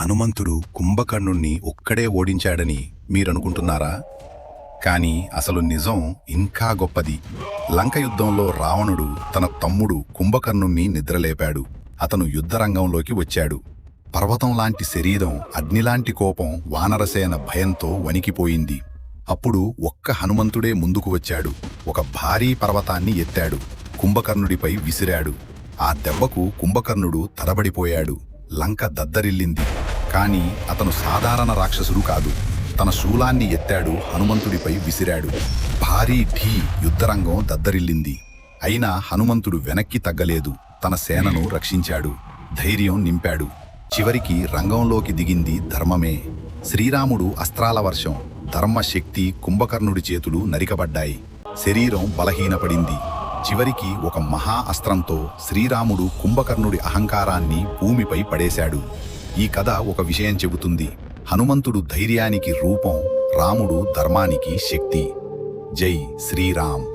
హనుమంతుడు కుంభకర్ణుణ్ణి ఒక్కడే ఓడించాడని మీరనుకుంటున్నారా? కాని అసలు నిజం ఇంకా గొప్పది. లంక యుద్ధంలో రావణుడు తన తమ్ముడు కుంభకర్ణుణ్ణి నిద్రలేపాడు. అతను యుద్ధరంగంలోకి వచ్చాడు. పర్వతం లాంటి శరీరం, అగ్నిలాంటి కోపం, వానరసేన భయంతో వణికిపోయింది. అప్పుడు ఒక్క హనుమంతుడే ముందుకు వచ్చాడు. ఒక భారీ పర్వతాన్ని ఎత్తాడు. కుంభకర్ణుడిపై విసిరాడు. ఆ దెబ్బకు కుంభకర్ణుడు తడబడిపోయాడు. లంక దద్దరిల్లింది. కాని అతను సాధారణ రాక్షసుడు కాదు. తన శూలాన్ని ఎత్తాడు, హనుమంతుడిపై విసిరాడు. భారీ ఢీ, యుద్ధరంగం దద్దరిల్లింది. అయినా హనుమంతుడు వెనక్కి తగ్గలేదు. తన సేనను రక్షించాడు. ధైర్యం నింపాడు. చివరికి రంగంలోకి దిగింది ధర్మమే. శ్రీరాముడు అస్త్రాల వర్షం. ధర్మశక్తి కుంభకర్ణుడి చేతులు నరికబడ్డాయి. శరీరం బలహీనపడింది. చివరికి ఒక మహా అస్త్రంతో శ్రీరాముడు కుంభకర్ణుడి అహంకారాన్ని భూమిపై పడేశాడు. ఈ కథ ఒక విషయం చెబుతుంది. హనుమంతుడు ధైర్యానికి రూపం, రాముడు ధర్మానికి శక్తి. జై శ్రీరామ్.